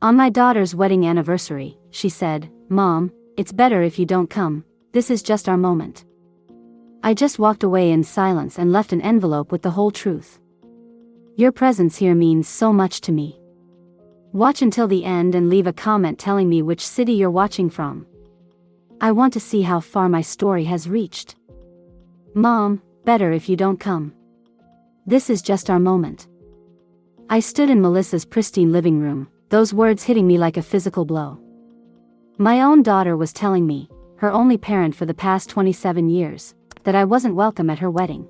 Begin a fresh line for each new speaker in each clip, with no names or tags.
On my daughter's wedding anniversary, she said, "Mom, it's better if you don't come, this is just our moment." I just walked away in silence and left an envelope with the whole truth. "Your presence here means so much to me. Watch until the end and leave a comment telling me which city you're watching from. I want to see how far my story has reached. Mom, better if you don't come. This is just our moment." I stood in Melissa's pristine living room, those words hitting me like a physical blow. My own daughter was telling me, her only parent for the past 27 years, that I wasn't welcome at her wedding.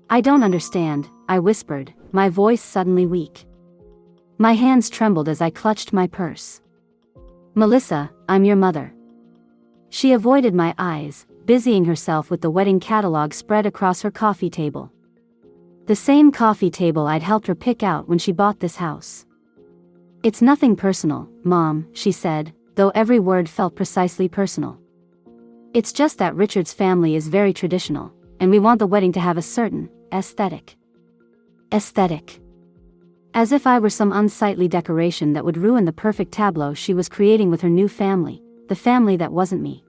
"I don't understand," I whispered, my voice suddenly weak. My hands trembled as I clutched my purse. "Melissa, I'm your mother." She avoided my eyes, busying herself with the wedding catalog spread across her coffee table. The same coffee table I'd helped her pick out when she bought this house. "It's nothing personal, Mom," she said, though every word felt precisely personal. "It's just that Richard's family is very traditional, and we want the wedding to have a certain aesthetic." Aesthetic. As if I were some unsightly decoration that would ruin the perfect tableau she was creating with her new family, the family that wasn't me.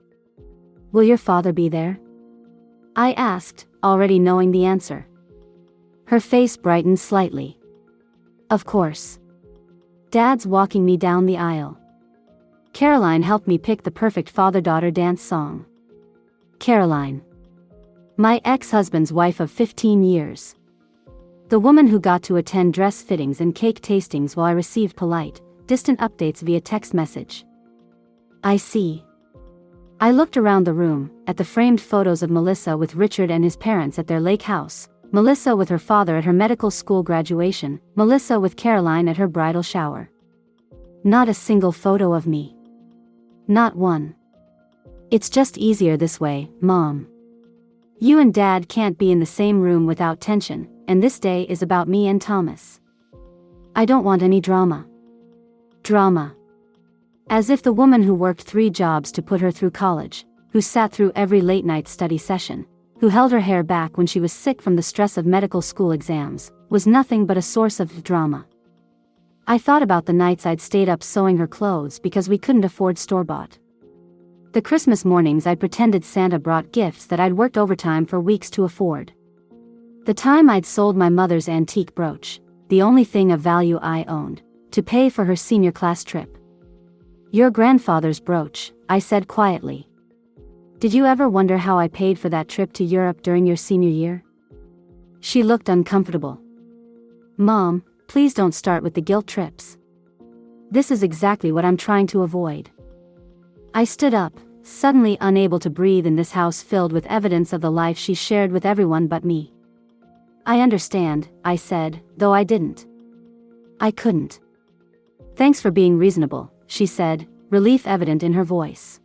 "Will your father be there?" I asked, already knowing the answer. Her face brightened slightly. "Of course. Dad's walking me down the aisle." Caroline helped me pick the perfect father-daughter dance song. Caroline. My ex-husband's wife of 15 years. The woman who got to attend dress fittings and cake tastings while I received polite, distant updates via text message. I see. I looked around the room, at the framed photos of Melissa with Richard and his parents at their lake house, Melissa with her father at her medical school graduation, Melissa with Caroline at her bridal shower. Not a single photo of me. Not one. "It's just easier this way, Mom. You and Dad can't be in the same room without tension, and this day is about me and Thomas. I don't want any drama." Drama. As if the woman who worked 3 jobs to put her through college, who sat through every late-night study session, who held her hair back when she was sick from the stress of medical school exams, was nothing but a source of drama. I thought about the nights I'd stayed up sewing her clothes because we couldn't afford store-bought. The Christmas mornings I'd pretended Santa brought gifts that I'd worked overtime for weeks to afford. The time I'd sold my mother's antique brooch, the only thing of value I owned, to pay for her senior class trip. "Your grandfather's brooch," I said quietly. "Did you ever wonder how I paid for that trip to Europe during your senior year?" She looked uncomfortable. "Mom, please don't start with the guilt trips. This is exactly what I'm trying to avoid." I stood up, suddenly unable to breathe in this house filled with evidence of the life she shared with everyone but me. "I understand," I said, though I didn't. I couldn't. "Thanks for being reasonable," she said, relief evident in her voice.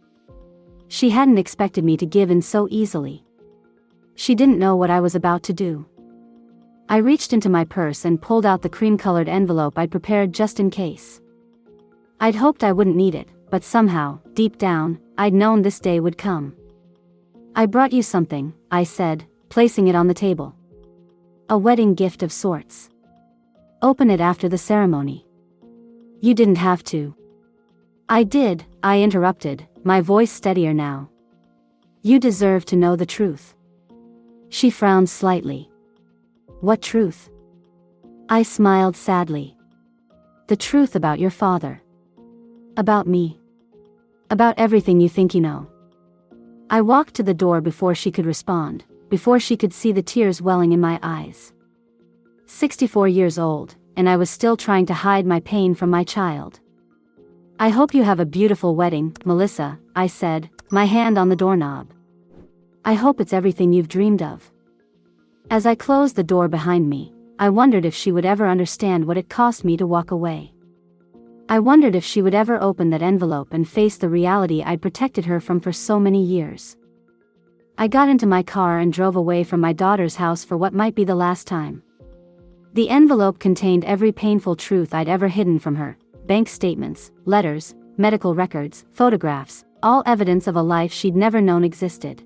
She hadn't expected me to give in so easily. She didn't know what I was about to do. I reached into my purse and pulled out the cream-colored envelope I'd prepared just in case. I'd hoped I wouldn't need it, but somehow, deep down, I'd known this day would come. "I brought you something," I said, placing it on the table. "A wedding gift of sorts. Open it after the ceremony." "You didn't have to." "I did," I interrupted, my voice steadier now. "You deserve to know the truth." She frowned slightly. "What truth?" I smiled sadly. "The truth about your father. About me. About everything you think you know." I walked to the door before she could respond, before she could see the tears welling in my eyes. 64 years old, and I was still trying to hide my pain from my child. "I hope you have a beautiful wedding, Melissa," I said, my hand on the doorknob. "I hope it's everything you've dreamed of." As I closed the door behind me, I wondered if she would ever understand what it cost me to walk away. I wondered if she would ever open that envelope and face the reality I'd protected her from for so many years. I got into my car and drove away from my daughter's house for what might be the last time. The envelope contained every painful truth I'd ever hidden from her: bank statements, letters, medical records, photographs, all evidence of a life she'd never known existed.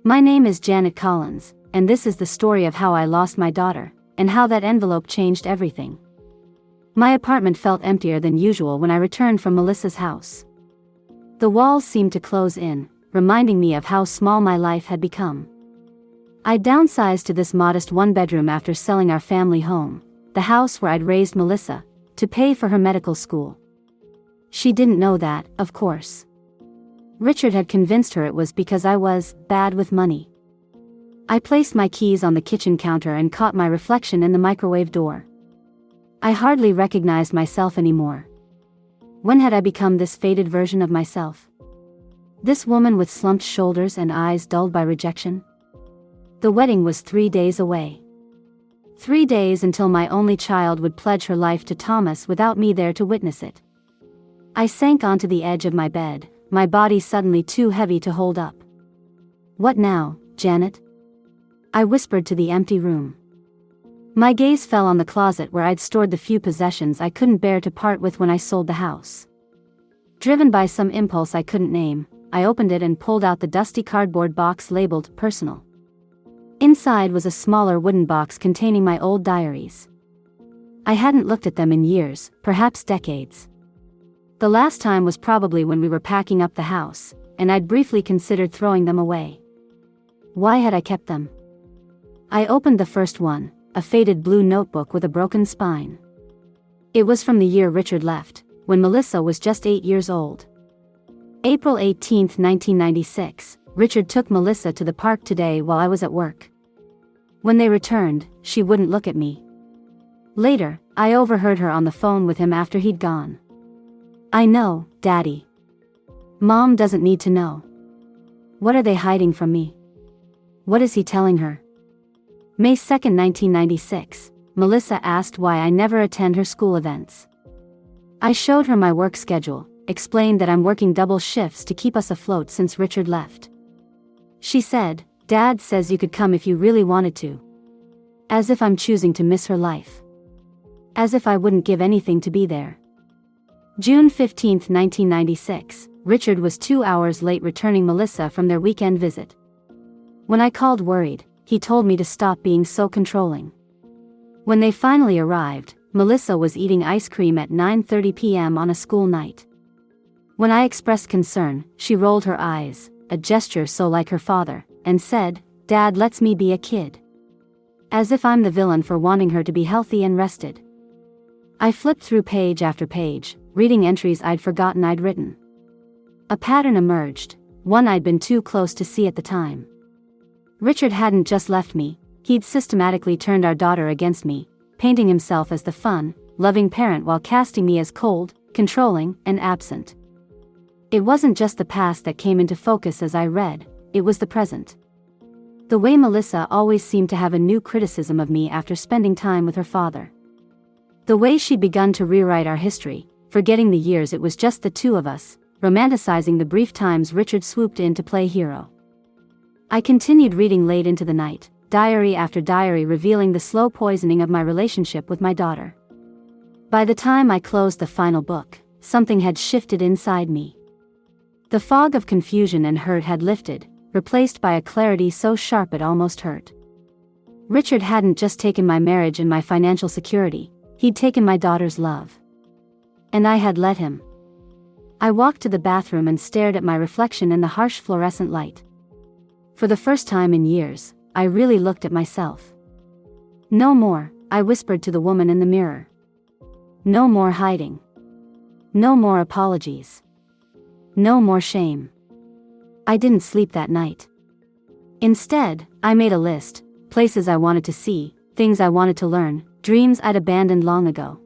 My name is Janet Collins, and this is the story of how I lost my daughter, and how that envelope changed everything. My apartment felt emptier than usual when I returned from Melissa's house. The walls seemed to close in, reminding me of how small my life had become. I downsized to this modest one-bedroom after selling our family home, the house where I'd raised Melissa, to pay for her medical school. She didn't know that, of course. Richard had convinced her it was because I was bad with money. I placed my keys on the kitchen counter and caught my reflection in the microwave door. I hardly recognized myself anymore. When had I become this faded version of myself? This woman with slumped shoulders and eyes dulled by rejection? The wedding was 3 days away. 3 days until my only child would pledge her life to Thomas without me there to witness it. I sank onto the edge of my bed, my body suddenly too heavy to hold up. "What now, Janet?" I whispered to the empty room. My gaze fell on the closet where I'd stored the few possessions I couldn't bear to part with when I sold the house. Driven by some impulse I couldn't name, I opened it and pulled out the dusty cardboard box labeled "Personal." Inside was a smaller wooden box containing my old diaries. I hadn't looked at them in years, perhaps decades. The last time was probably when we were packing up the house, and I'd briefly considered throwing them away. Why had I kept them? I opened the first one, a faded blue notebook with a broken spine. It was from the year Richard left, when Melissa was just 8 years old. April 18, 1996, Richard took Melissa to the park today while I was at work. When they returned, she wouldn't look at me. Later, I overheard her on the phone with him after he'd gone. "I know, Daddy. Mom doesn't need to know. What are they hiding from me? What is he telling her?" May 2, 1996, Melissa asked why I never attend her school events. I showed her my work schedule, explained that I'm working double shifts to keep us afloat since Richard left. She said, "Dad says you could come if you really wanted to." As if I'm choosing to miss her life. As if I wouldn't give anything to be there. June 15, 1996, Richard was 2 hours late returning Melissa from their weekend visit. When I called worried, he told me to stop being so controlling. When they finally arrived, Melissa was eating ice cream at 9:30 p.m. on a school night. When I expressed concern, she rolled her eyes, a gesture so like her father, and said, "Dad lets me be a kid." As if I'm the villain for wanting her to be healthy and rested. I flipped through page after page, reading entries I'd forgotten I'd written. A pattern emerged, one I'd been too close to see at the time. Richard hadn't just left me, he'd systematically turned our daughter against me, painting himself as the fun, loving parent while casting me as cold, controlling, and absent. It wasn't just the past that came into focus as I read, it was the present. The way Melissa always seemed to have a new criticism of me after spending time with her father. The way she'd begun to rewrite our history, forgetting the years it was just the two of us, romanticizing the brief times Richard swooped in to play hero. I continued reading late into the night, diary after diary revealing the slow poisoning of my relationship with my daughter. By the time I closed the final book, something had shifted inside me. The fog of confusion and hurt had lifted, replaced by a clarity so sharp it almost hurt. Richard hadn't just taken my marriage and my financial security, he'd taken my daughter's love. And I had let him. I walked to the bathroom and stared at my reflection in the harsh fluorescent light. For the first time in years, I really looked at myself. "No more," I whispered to the woman in the mirror. "No more hiding. No more apologies. No more shame." I didn't sleep that night. Instead, I made a list, places I wanted to see, things I wanted to learn, dreams I'd abandoned long ago.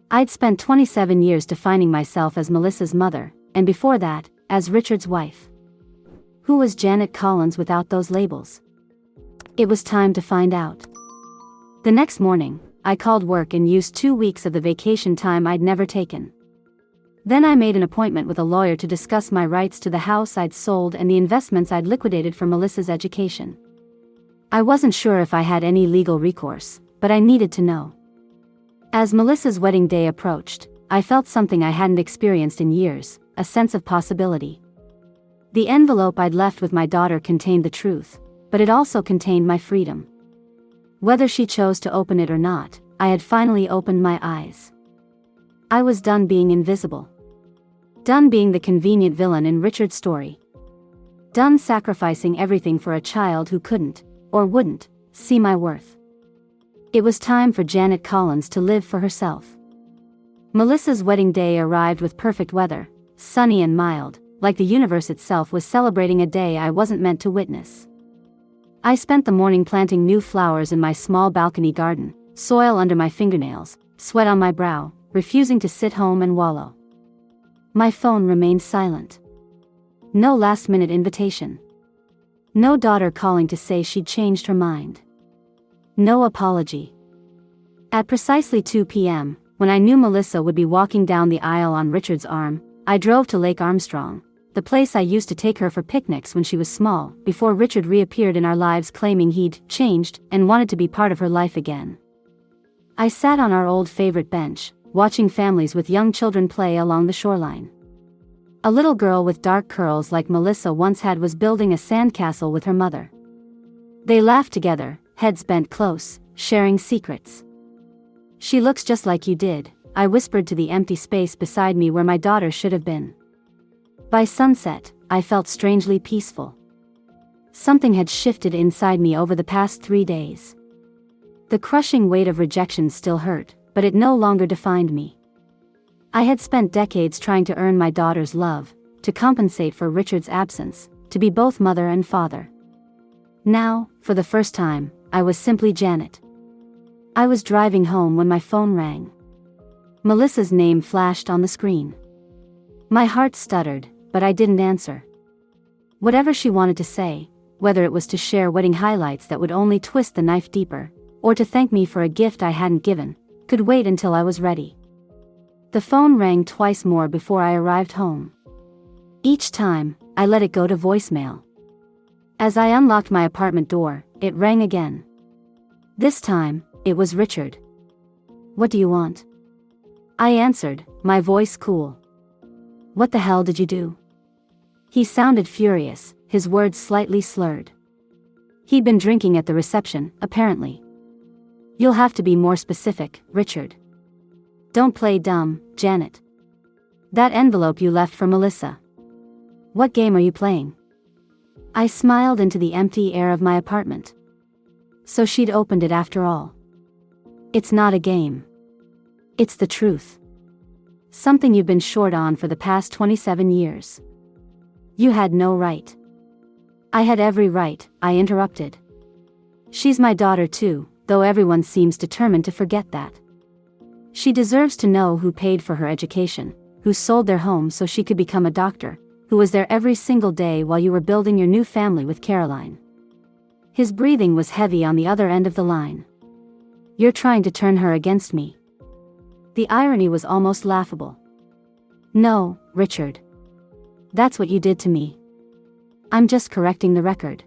I'd spent 27 years defining myself as Melissa's mother, and before that, as Richard's wife. Who was Janet Collins without those labels? It was time to find out. The next morning, I called work and used 2 weeks of the vacation time I'd never taken. Then I made an appointment with a lawyer to discuss my rights to the house I'd sold and the investments I'd liquidated for Melissa's education. I wasn't sure if I had any legal recourse, but I needed to know. As Melissa's wedding day approached, I felt something I hadn't experienced in years, a sense of possibility. The envelope I'd left with my daughter contained the truth, but it also contained my freedom. Whether she chose to open it or not, I had finally opened my eyes. I was done being invisible. Done being the convenient villain in Richard's story. Done sacrificing everything for a child who couldn't, or wouldn't, see my worth. It was time for Janet Collins to live for herself. Melissa's wedding day arrived with perfect weather, sunny and mild, like the universe itself was celebrating a day I wasn't meant to witness. I spent the morning planting new flowers in my small balcony garden, soil under my fingernails, sweat on my brow, refusing to sit home and wallow. My phone remained silent. No last-minute invitation. No daughter calling to say she'd changed her mind. No apology. At precisely 2 p.m., when I knew Melissa would be walking down the aisle on Richard's arm, I drove to Lake Armstrong, the place I used to take her for picnics when she was small, before Richard reappeared in our lives claiming he'd changed and wanted to be part of her life again. I sat on our old favorite bench, watching families with young children play along the shoreline. A little girl with dark curls like Melissa once had was building a sandcastle with her mother. They laughed together, heads bent close, sharing secrets. "She looks just like you did," I whispered to the empty space beside me where my daughter should have been. By sunset, I felt strangely peaceful. Something had shifted inside me over the past 3 days. The crushing weight of rejection still hurt, but it no longer defined me. I had spent decades trying to earn my daughter's love, to compensate for Richard's absence, to be both mother and father. Now, for the first time, I was simply Janet. I was driving home when my phone rang. Melissa's name flashed on the screen. My heart stuttered, but I didn't answer. Whatever she wanted to say, whether it was to share wedding highlights that would only twist the knife deeper, or to thank me for a gift I hadn't given, could wait until I was ready. The phone rang twice more before I arrived home. Each time, I let it go to voicemail. As I unlocked my apartment door, it rang again. This time, it was Richard. "What do you want?" I answered, my voice cool. "What the hell did you do?" He sounded furious, his words slightly slurred. He'd been drinking at the reception, apparently. "You'll have to be more specific, Richard." "Don't play dumb, Janet. That envelope you left for Melissa. What game are you playing?" I smiled into the empty air of my apartment. So she'd opened it after all. It's not a game. It's the truth. Something you've been short on for the past 27 years. You had no right. I had every right, I interrupted. She's my daughter too, though everyone seems determined to forget that. She deserves to know who paid for her education, who sold their home so she could become a doctor, who was there every single day while you were building your new family with Caroline. His breathing was heavy on the other end of the line. "You're trying to turn her against me." The irony was almost laughable. "No, Richard. That's what you did to me. I'm just correcting the record."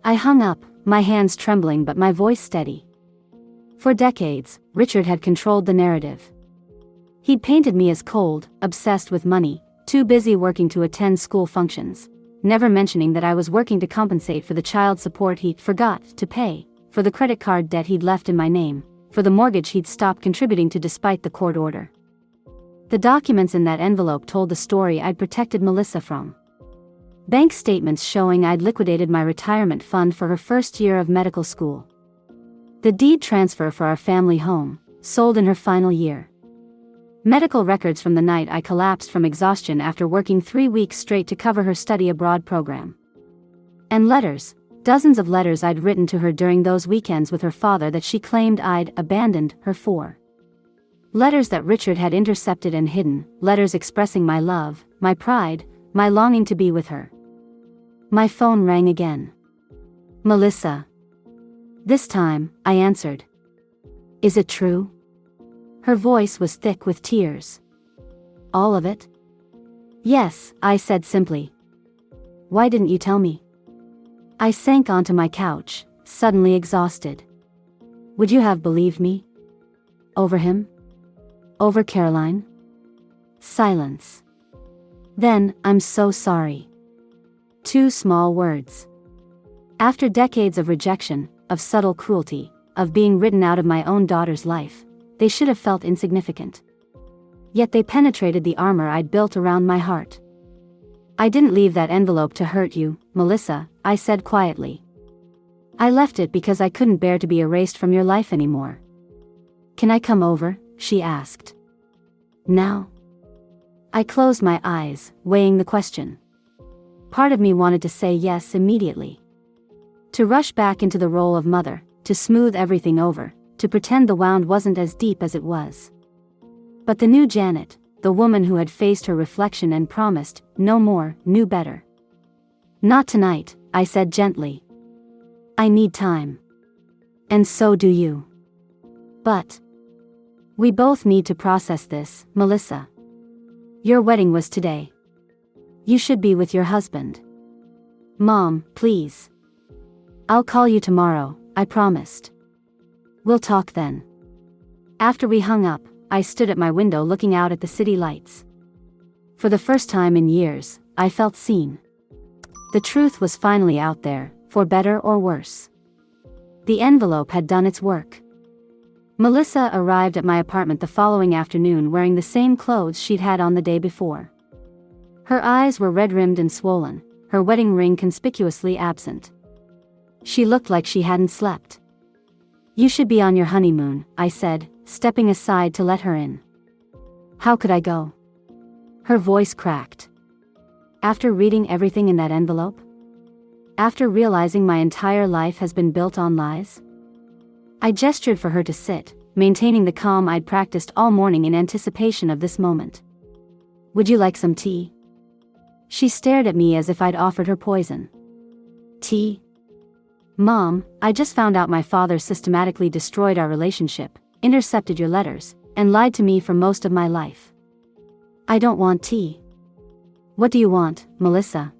I hung up, my hands trembling but my voice steady. For decades, Richard had controlled the narrative. He'd painted me as cold, obsessed with money, too busy working to attend school functions, never mentioning that I was working to compensate for the child support he'd forgot to pay, for the credit card debt he'd left in my name, for the mortgage he'd stopped contributing to despite the court order. The documents in that envelope told the story I'd protected Melissa from. Bank statements showing I'd liquidated my retirement fund for her first year of medical school. The deed transfer for our family home, sold in her final year. Medical records from the night I collapsed from exhaustion after working 3 weeks straight to cover her study abroad program. And letters, dozens of letters I'd written to her during those weekends with her father that she claimed I'd abandoned her for. Letters that Richard had intercepted and hidden, letters expressing my love, my pride, my longing to be with her. My phone rang again. "Melissa." This time, I answered. "Is it true?" Her voice was thick with tears. "All of it?" "Yes," I said simply. "Why didn't you tell me?" I sank onto my couch, suddenly exhausted. Would you have believed me? Over him? Over Caroline? Silence. Then, "I'm so sorry." 2 small words. After decades of rejection, of subtle cruelty, of being written out of my own daughter's life, they should have felt insignificant. Yet they penetrated the armor I'd built around my heart. "I didn't leave that envelope to hurt you, Melissa," I said quietly. "I left it because I couldn't bear to be erased from your life anymore." "Can I come over?" she asked. "Now?" I closed my eyes, weighing the question. Part of me wanted to say yes immediately. To rush back into the role of mother, to smooth everything over, to pretend the wound wasn't as deep as it was. But the new Janet, the woman who had faced her reflection and promised no more, knew better. "Not tonight," I said gently. "I need time. And so do you. But we both need to process this, Melissa. Your wedding was today. You should be with your husband." "Mom, please." "I'll call you tomorrow," I promised. "We'll talk then." After we hung up, I stood at my window looking out at the city lights. For the first time in years, I felt seen. The truth was finally out there, for better or worse. The envelope had done its work. Melissa arrived at my apartment the following afternoon wearing the same clothes she'd had on the day before. Her eyes were red-rimmed and swollen, her wedding ring conspicuously absent. She looked like she hadn't slept. "You should be on your honeymoon," I said, stepping aside to let her in. "How could I go?" Her voice cracked. "After reading everything in that envelope? After realizing my entire life has been built on lies?" I gestured for her to sit, maintaining the calm I'd practiced all morning in anticipation of this moment. "Would you like some tea?" She stared at me as if I'd offered her poison. "Tea? Mom, I just found out my father systematically destroyed our relationship, intercepted your letters, and lied to me for most of my life. I don't want tea." "What do you want, Melissa?"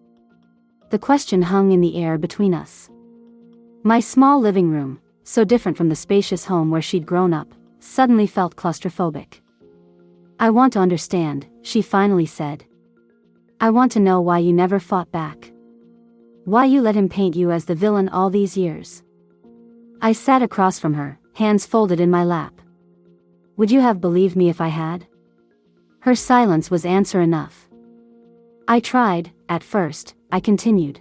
The question hung in the air between us. My small living room, so different from the spacious home where she'd grown up, suddenly felt claustrophobic. "I want to understand," she finally said. "I want to know why you never fought back. Why you let him paint you as the villain all these years." I sat across from her, hands folded in my lap. "Would you have believed me if I had?" Her silence was answer enough. "I tried, at first," I continued.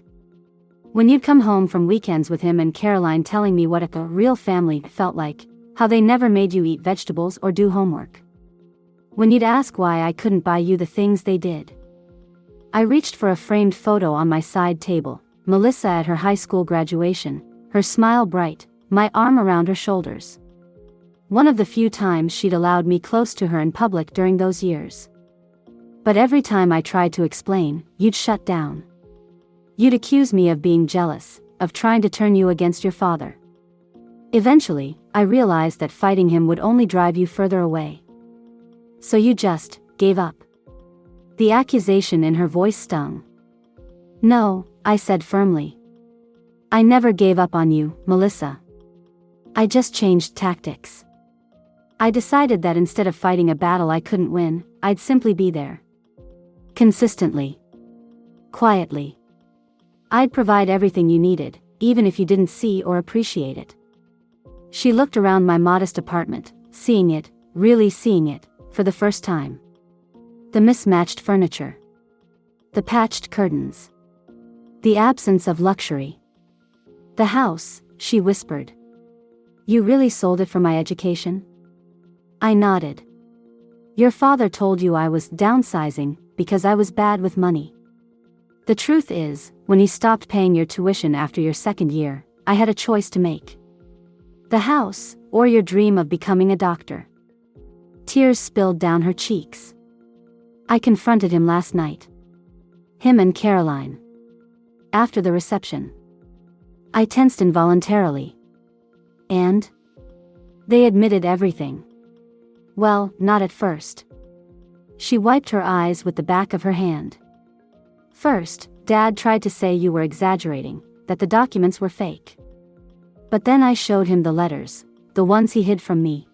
"When you'd come home from weekends with him and Caroline telling me what a real family felt like, how they never made you eat vegetables or do homework. When you'd ask why I couldn't buy you the things they did." I reached for a framed photo on my side table, Melissa at her high school graduation, her smile bright, my arm around her shoulders. One of the few times she'd allowed me close to her in public during those years. But every time I tried to explain, you'd shut down. You'd accuse me of being jealous, of trying to turn you against your father. Eventually, I realized that fighting him would only drive you further away. "So you just gave up?" The accusation in her voice stung. "No," I said firmly. "I never gave up on you, Melissa. I just changed tactics. I decided that instead of fighting a battle I couldn't win, I'd simply be there. Consistently. Quietly. I'd provide everything you needed, even if you didn't see or appreciate it." She looked around my modest apartment, seeing it, really seeing it, for the first time. The mismatched furniture. The patched curtains. The absence of luxury. "The house," she whispered. "You really sold it for my education?" I nodded. "Your father told you I was downsizing because I was bad with money. The truth is, when he stopped paying your tuition after your second year, I had a choice to make. The house, or your dream of becoming a doctor." Tears spilled down her cheeks. "I confronted him last night. Him and Caroline. After the reception. I tensed involuntarily. And? They admitted everything. Well, not at first." She wiped her eyes with the back of her hand. "First, Dad tried to say you were exaggerating, that the documents were fake. But then I showed him the letters, the ones he hid from me.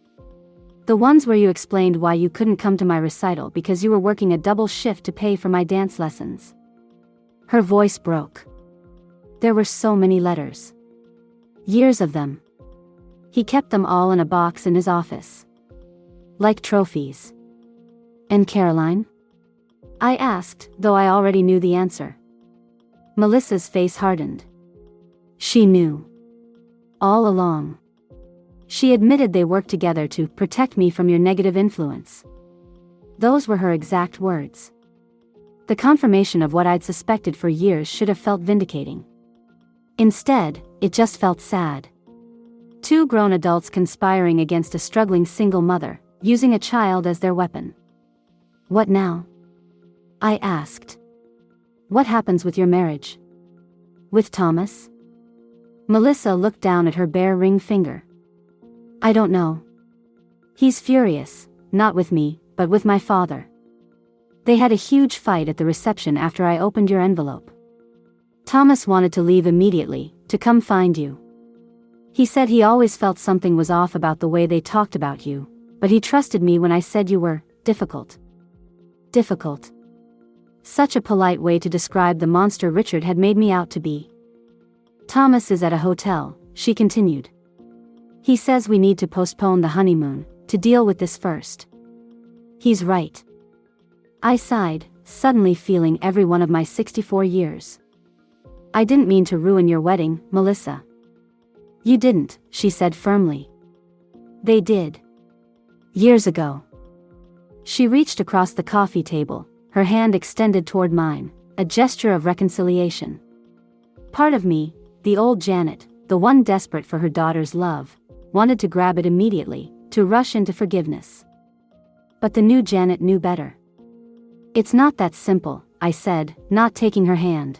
The ones where you explained why you couldn't come to my recital because you were working a double shift to pay for my dance lessons." Her voice broke. There were so many letters. Years of them. He kept them all in a box in his office. Like trophies. And Caroline? I asked, though I already knew the answer. Melissa's face hardened. She knew. All along. She admitted they worked together to protect me from your negative influence. Those were her exact words. The confirmation of what I'd suspected for years should have felt vindicating. Instead, it just felt sad. Two grown adults conspiring against a struggling single mother, using a child as their weapon. What now? I asked. What happens with your marriage? With Thomas? Melissa looked down at her bare ring finger. I don't know. He's furious, not with me, but with my father. They had a huge fight at the reception after I opened your envelope. Thomas wanted to leave immediately, to come find you. He said he always felt something was off about the way they talked about you, but he trusted me when I said you were difficult. Difficult. Such a polite way to describe the monster Richard had made me out to be. Thomas is at a hotel, she continued. He says we need to postpone the honeymoon, to deal with this first. He's right. I sighed, suddenly feeling every one of my 64 years. I didn't mean to ruin your wedding, Melissa. You didn't, she said firmly. They did. Years ago. She reached across the coffee table, her hand extended toward mine, a gesture of reconciliation. Part of me, the old Janet, the one desperate for her daughter's love, wanted to grab it immediately, to rush into forgiveness. But the new Janet knew better. It's not that simple, I said, not taking her hand.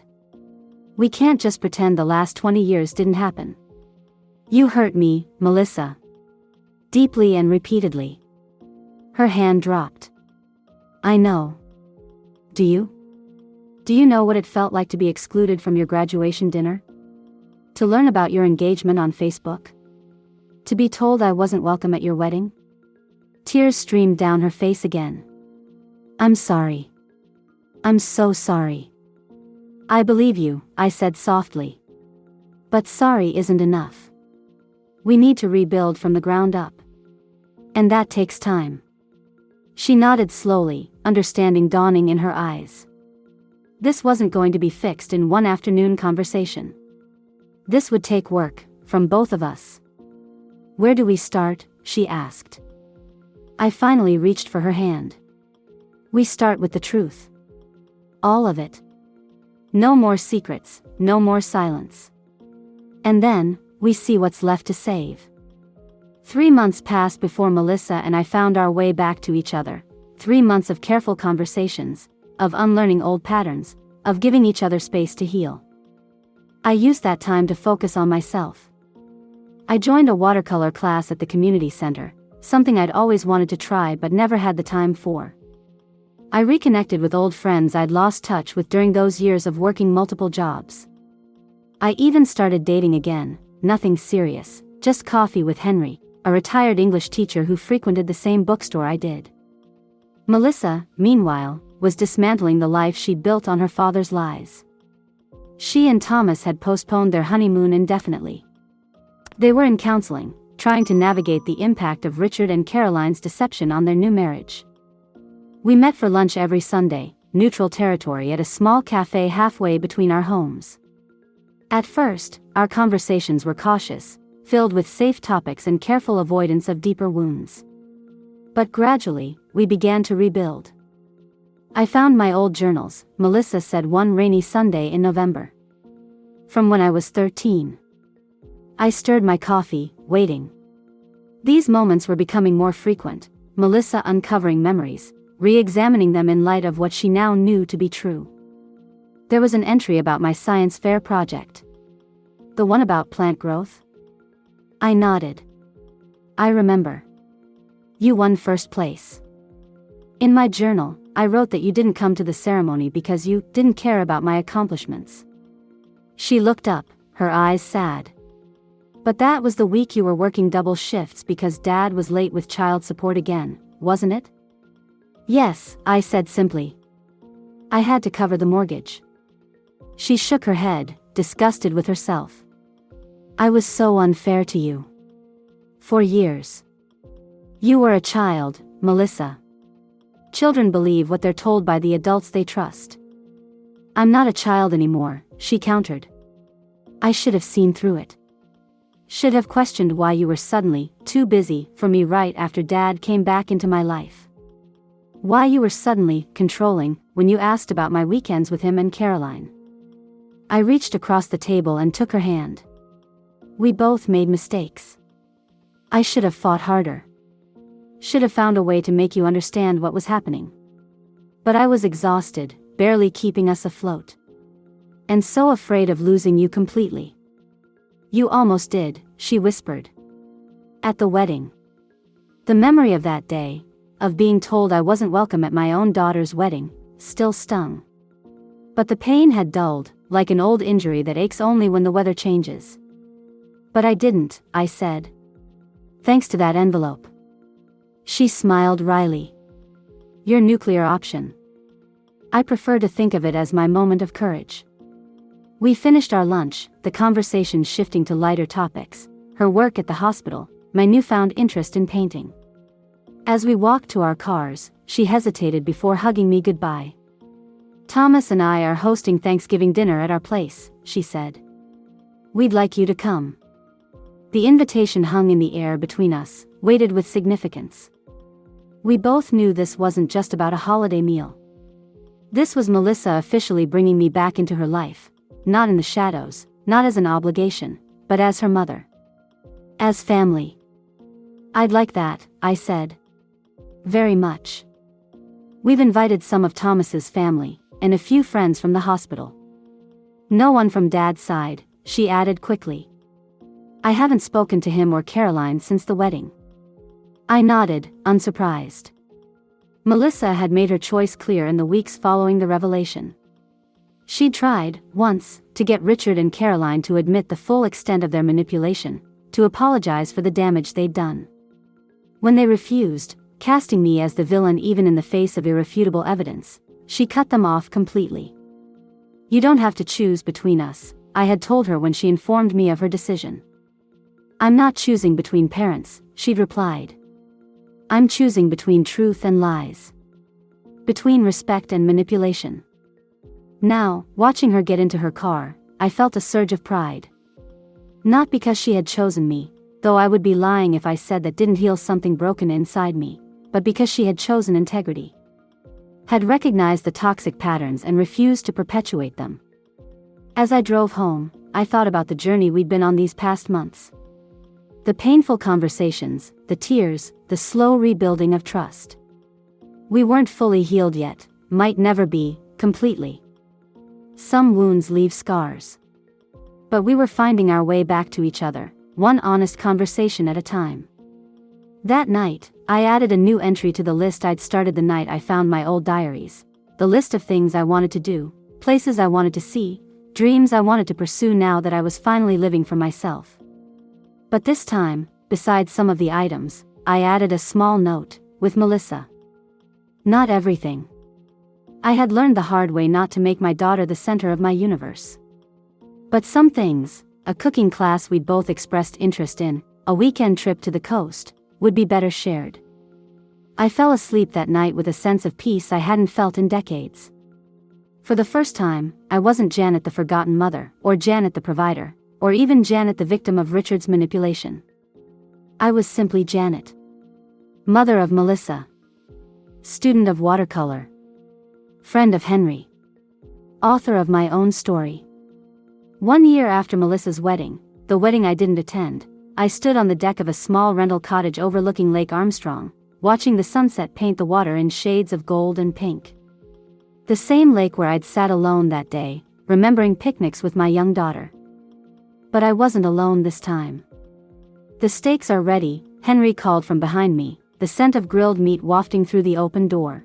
We can't just pretend the last 20 years didn't happen. You hurt me, Melissa. Deeply and repeatedly. Her hand dropped. I know. Do you? Do you know what it felt like to be excluded from your graduation dinner? To learn about your engagement on Facebook? To be told I wasn't welcome at your wedding? Tears streamed down her face again. I'm sorry. I'm so sorry. I believe you, I said softly. But sorry isn't enough. We need to rebuild from the ground up. And that takes time. She nodded slowly, understanding dawning in her eyes. This wasn't going to be fixed in one afternoon conversation. This would take work, from both of us. Where do we start? She asked. I finally reached for her hand. We start with the truth. All of it. No more secrets, no more silence. And then, we see what's left to save. 3 months passed before Melissa and I found our way back to each other. 3 months of careful conversations, of unlearning old patterns, of giving each other space to heal. I used that time to focus on myself. I joined a watercolor class at the community center, something I'd always wanted to try but never had the time for. I reconnected with old friends I'd lost touch with during those years of working multiple jobs. I even started dating again, nothing serious, just coffee with Henry, a retired English teacher who frequented the same bookstore I did. Melissa, meanwhile, was dismantling the life she'd built on her father's lies. She and Thomas had postponed their honeymoon indefinitely. They were in counseling, trying to navigate the impact of Richard and Caroline's deception on their new marriage. We met for lunch every Sunday, neutral territory at a small cafe halfway between our homes. At first, our conversations were cautious, filled with safe topics and careful avoidance of deeper wounds. But gradually, we began to rebuild. I found my old journals, Melissa said one rainy Sunday in November. From when I was 13. I stirred my coffee, waiting. These moments were becoming more frequent, Melissa uncovering memories, re-examining them in light of what she now knew to be true. There was an entry about my science fair project. The one about plant growth? I nodded. I remember. You won first place. In my journal, I wrote that you didn't come to the ceremony because you didn't care about my accomplishments. She looked up, her eyes sad. But that was the week you were working double shifts because Dad was late with child support again, wasn't it? Yes, I said simply. I had to cover the mortgage. She shook her head, disgusted with herself. I was so unfair to you. For years. You were a child, Melissa. Children believe what they're told by the adults they trust. I'm not a child anymore, she countered. I should have seen through it. Should have questioned why you were suddenly too busy for me right after Dad came back into my life. Why you were suddenly controlling when you asked about my weekends with him and Caroline. I reached across the table and took her hand. We both made mistakes. I should have fought harder. Should have found a way to make you understand what was happening. But I was exhausted, barely keeping us afloat. And so afraid of losing you completely. You almost did, she whispered. At the wedding. The memory of that day, of being told I wasn't welcome at my own daughter's wedding, still stung. But the pain had dulled, like an old injury that aches only when the weather changes. But I didn't, I said. Thanks to that envelope. She smiled wryly. Your nuclear option. I prefer to think of it as my moment of courage. We finished our lunch, the conversation shifting to lighter topics, her work at the hospital, my newfound interest in painting. As we walked to our cars, she hesitated before hugging me goodbye. Thomas and I are hosting Thanksgiving dinner at our place, she said. We'd like you to come. The invitation hung in the air between us, weighted with significance. We both knew this wasn't just about a holiday meal. This was Melissa officially bringing me back into her life, not in the shadows, not as an obligation, but as her mother. As family. I'd like that, I said. Very much. We've invited some of Thomas's family, and a few friends from the hospital. No one from Dad's side, she added quickly. I haven't spoken to him or Caroline since the wedding. I nodded, unsurprised. Melissa had made her choice clear in the weeks following the revelation. She'd tried, once, to get Richard and Caroline to admit the full extent of their manipulation, to apologize for the damage they'd done. When they refused, casting me as the villain even in the face of irrefutable evidence, she cut them off completely. You don't have to choose between us, I had told her when she informed me of her decision. I'm not choosing between parents, she'd replied. I'm choosing between truth and lies. Between respect and manipulation. Now, watching her get into her car, I felt a surge of pride. Not because she had chosen me, though I would be lying if I said that didn't heal something broken inside me, but because she had chosen integrity. Had recognized the toxic patterns and refused to perpetuate them. As I drove home, I thought about the journey we'd been on these past months. The painful conversations, the tears, the slow rebuilding of trust. We weren't fully healed yet, might never be, completely. Some wounds leave scars. But we were finding our way back to each other, one honest conversation at a time. That night, I added a new entry to the list I'd started the night I found my old diaries. The list of things I wanted to do, places I wanted to see, dreams I wanted to pursue now that I was finally living for myself. But this time, besides some of the items, I added a small note, with Melissa. Not everything. I had learned the hard way not to make my daughter the center of my universe. But some things, a cooking class we'd both expressed interest in, a weekend trip to the coast, would be better shared. I fell asleep that night with a sense of peace I hadn't felt in decades. For the first time, I wasn't Janet the forgotten mother, or Janet the provider, or even Janet the victim of Richard's manipulation. I was simply Janet. Mother of Melissa. Student of watercolor. Friend of Henry. Author of my own story. 1 year after Melissa's wedding, the wedding I didn't attend, I stood on the deck of a small rental cottage overlooking Lake Armstrong, watching the sunset paint the water in shades of gold and pink. The same lake where I'd sat alone that day, remembering picnics with my young daughter. But I wasn't alone this time. The steaks are ready, Henry called from behind me, the scent of grilled meat wafting through the open door.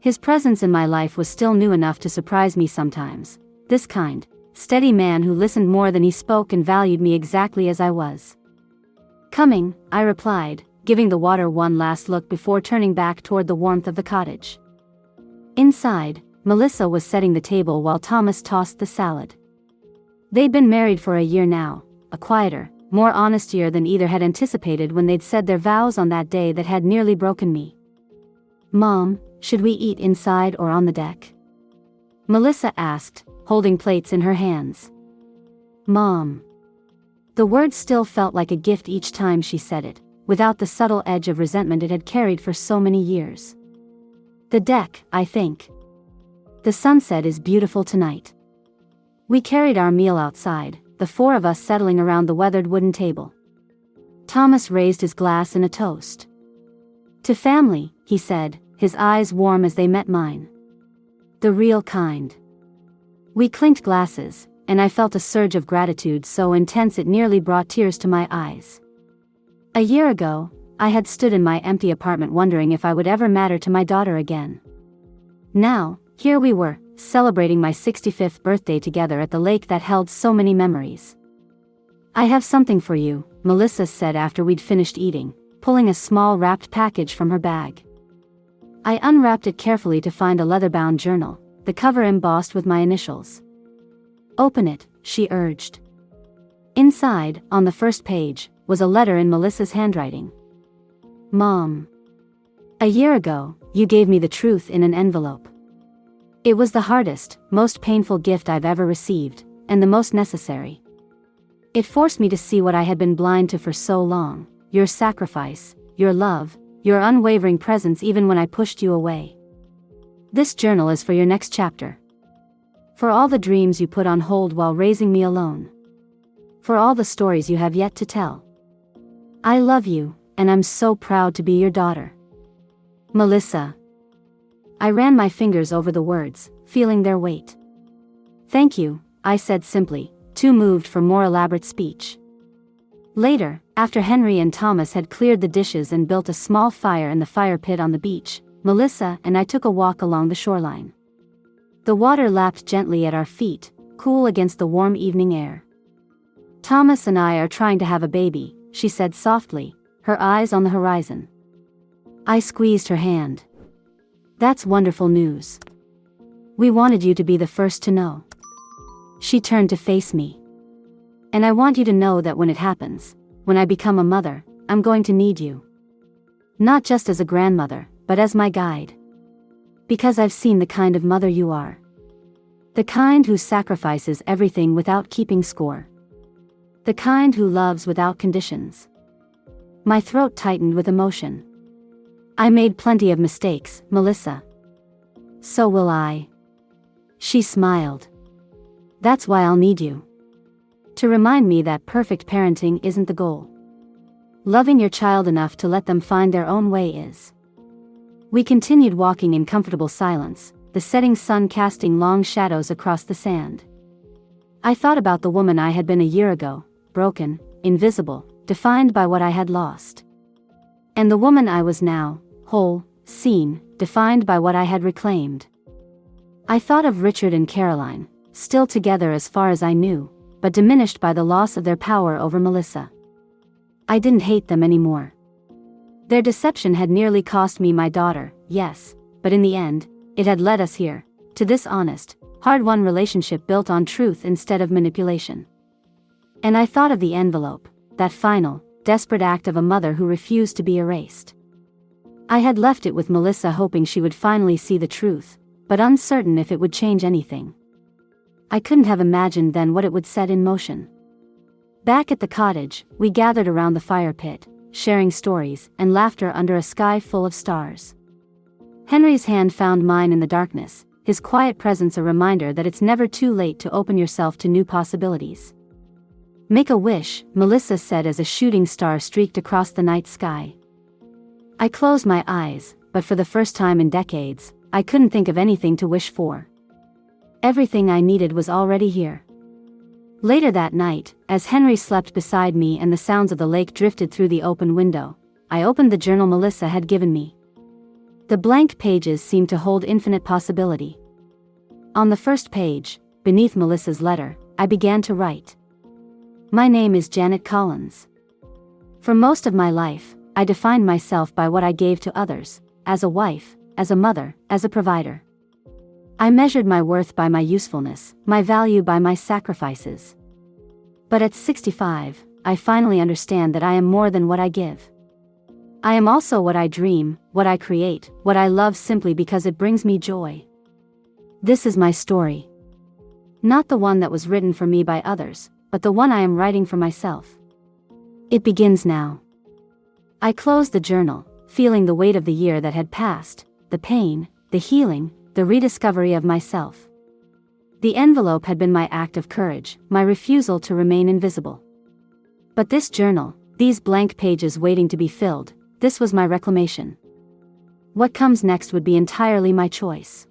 His presence in my life was still new enough to surprise me sometimes, this kind, steady man who listened more than he spoke and valued me exactly as I was. Coming, I replied, giving the water one last look before turning back toward the warmth of the cottage. Inside, Melissa was setting the table while Thomas tossed the salad. They'd been married for a year now, a quieter, more honest year than either had anticipated when they'd said their vows on that day that had nearly broken me. Mom, should we eat inside or on the deck? Melissa asked, holding plates in her hands. Mom. The word still felt like a gift each time she said it, without the subtle edge of resentment it had carried for so many years. The deck, I think. The sunset is beautiful tonight. We carried our meal outside, the four of us settling around the weathered wooden table. Thomas raised his glass in a toast. To family, he said, his eyes warm as they met mine. The real kind. We clinked glasses, and I felt a surge of gratitude so intense it nearly brought tears to my eyes. A year ago, I had stood in my empty apartment wondering if I would ever matter to my daughter again. Now, here we were, celebrating my 65th birthday together at the lake that held so many memories. I have something for you, Melissa said after we'd finished eating, pulling a small wrapped package from her bag. I unwrapped it carefully to find a leather-bound journal, the cover embossed with my initials. Open it, she urged. Inside, on the first page, was a letter in Melissa's handwriting. Mom. A year ago, you gave me the truth in an envelope. It was the hardest, most painful gift I've ever received, and the most necessary. It forced me to see what I had been blind to for so long, your sacrifice, your love, your unwavering presence even when I pushed you away. This journal is for your next chapter. For all the dreams you put on hold while raising me alone. For all the stories you have yet to tell. I love you, and I'm so proud to be your daughter. Melissa. I ran my fingers over the words, feeling their weight. Thank you, I said simply, too moved for more elaborate speech. Later, after Henry and Thomas had cleared the dishes and built a small fire in the fire pit on the beach, Melissa and I took a walk along the shoreline. The water lapped gently at our feet, cool against the warm evening air. Thomas and I are trying to have a baby, she said softly, her eyes on the horizon. I squeezed her hand. That's wonderful news. We wanted you to be the first to know. She turned to face me. And I want you to know that when it happens, when I become a mother, I'm going to need you. Not just as a grandmother, but as my guide. Because I've seen the kind of mother you are. The kind who sacrifices everything without keeping score. The kind who loves without conditions. My throat tightened with emotion. I made plenty of mistakes, Melissa. So will I. She smiled. That's why I'll need you. To remind me that perfect parenting isn't the goal. Loving your child enough to let them find their own way is. We continued walking in comfortable silence, the setting sun casting long shadows across the sand. I thought about the woman I had been a year ago, broken, invisible, defined by what I had lost. And the woman I was now, whole, seen, defined by what I had reclaimed. I thought of Richard and Caroline, still together as far as I knew, but diminished by the loss of their power over Melissa. I didn't hate them anymore. Their deception had nearly cost me my daughter, yes, but in the end, it had led us here, to this honest, hard-won relationship built on truth instead of manipulation. And I thought of the envelope, that final, desperate act of a mother who refused to be erased. I had left it with Melissa hoping she would finally see the truth, but uncertain if it would change anything. I couldn't have imagined then what it would set in motion. Back at the cottage, we gathered around the fire pit, sharing stories and laughter under a sky full of stars. Henry's hand found mine in the darkness, his quiet presence a reminder that it's never too late to open yourself to new possibilities. Make a wish, Melissa said as a shooting star streaked across the night sky. I closed my eyes, but for the first time in decades, I couldn't think of anything to wish for. Everything I needed was already here. Later that night, as Henry slept beside me and the sounds of the lake drifted through the open window, I opened the journal Melissa had given me. The blank pages seemed to hold infinite possibility. On the first page, beneath Melissa's letter, I began to write. My name is Janet Collins. For most of my life, I defined myself by what I gave to others, as a wife, as a mother, as a provider. I measured my worth by my usefulness, my value by my sacrifices. But at 65, I finally understand that I am more than what I give. I am also what I dream, what I create, what I love simply because it brings me joy. This is my story. Not the one that was written for me by others, but the one I am writing for myself. It begins now. I closed the journal, feeling the weight of the year that had passed, the pain, the healing, the rediscovery of myself. The envelope had been my act of courage, my refusal to remain invisible. But this journal, these blank pages waiting to be filled, this was my reclamation. What comes next would be entirely my choice.